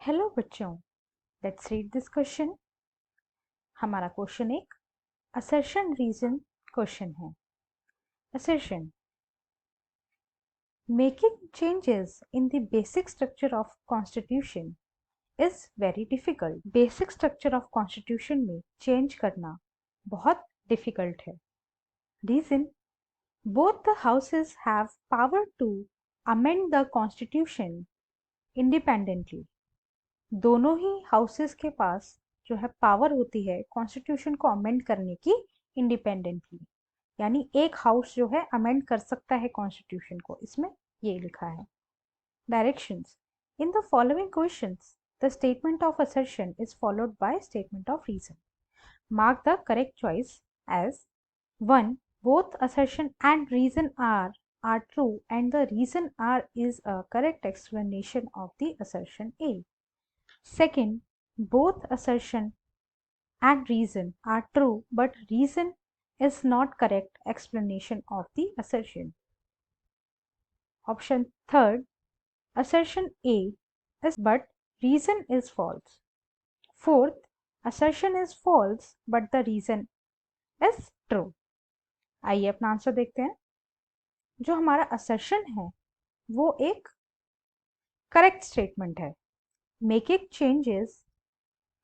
Hello बच्चों, let's read this question. हमारा question एक असर्शन रीजन क्वेश्चन है। Assertion: making changes in the basic structure of constitution is very difficult. Basic structure of constitution में change करना बहुत difficult है। Reason: both the houses have power to amend the constitution independently. दोनों ही houses के पास जो है पावर होती है कॉन्स्टिट्यूशन को अमेंड करने की इंडिपेंडेंटली, यानी एक हाउस जो है अमेंड कर सकता है कॉन्स्टिट्यूशन को, इसमें ये लिखा है। Directions: in the following questions the statement of assertion is followed by statement of reason. Mark the correct choice as 1. Both assertion and reason are true and the reason R is a correct explanation of the assertion A. Second, both assertion and reason are true, but reason is not correct explanation of the assertion. Option third, assertion A is but reason is false. Fourth, assertion is false but the reason is true. आइए अपना answer देखते हैं। जो हमारा assertion है वो एक correct statement है। Making changes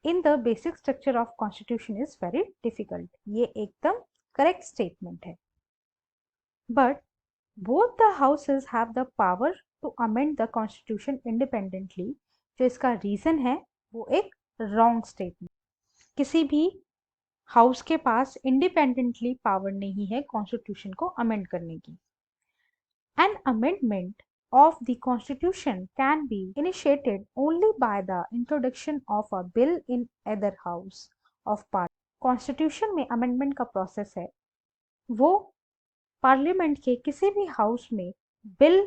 in the basic structure of constitution is very difficult, ये एकदम करेक्ट स्टेटमेंट है। But both the houses have the power to amend the constitution independently, जो इसका रीजन है वो एक रॉन्ग स्टेटमेंट। किसी भी हाउस के पास इंडिपेंडेंटली पावर नहीं है कॉन्स्टिट्यूशन को अमेंड करने की। An amendment of the Constitution can be initiated only by the introduction of a bill in either house of Parliament. Constitution में amendment का प्रोसेस है वो पार्लियामेंट के किसी भी हाउस में बिल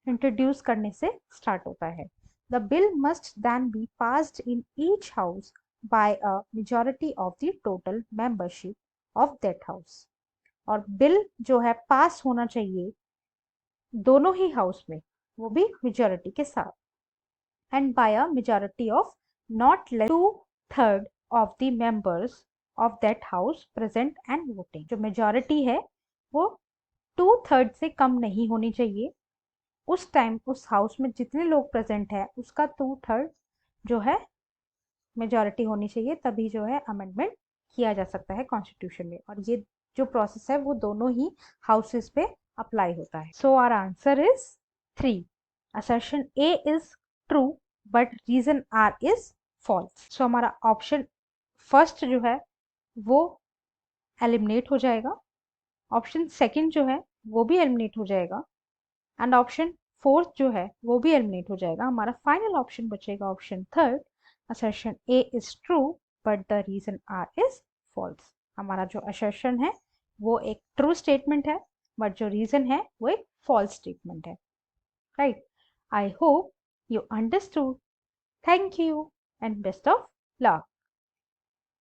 इंट्रोड्यूस करने से स्टार्ट होता है। The bill must then be passed in each house by a majority of the total membership of that house. और बिल जो है पास होना चाहिए दोनों ही हाउस में, वो भी मेजॉरिटी के साथ, and by a majority of not less 2/3 of the members of that house present and voting. जो मेजॉरिटी है वो 2/3 से कम नहीं होनी चाहिए। उस टाइम उस हाउस में जितने लोग प्रेजेंट है उसका 2/3 जो है मेजॉरिटी होनी चाहिए, तभी जो है अमेंडमेंट किया जा सकता है कॉन्स्टिट्यूशन में। और ये जो प्रोसेस है वो दोनों ही हाउसेस पे अप्लाई होता है। So our answer is 3. Assertion A is true but reason R is false. So हमारा ऑप्शन फर्स्ट जो है वो एलिमिनेट हो जाएगा, ऑप्शन सेकंड जो है वो भी एलिमिनेट हो जाएगा, एंड ऑप्शन फोर्थ जो है वो भी एलिमिनेट हो जाएगा। हमारा फाइनल ऑप्शन बचेगा option third, assertion A is true but the reason R is false. हमारा जो असर्शन है वो एक ट्रू स्टेटमेंट है बट जो रीजन है वो एक फॉल्स स्टेटमेंट है। Right, I hope you understood. Thank you and best of luck.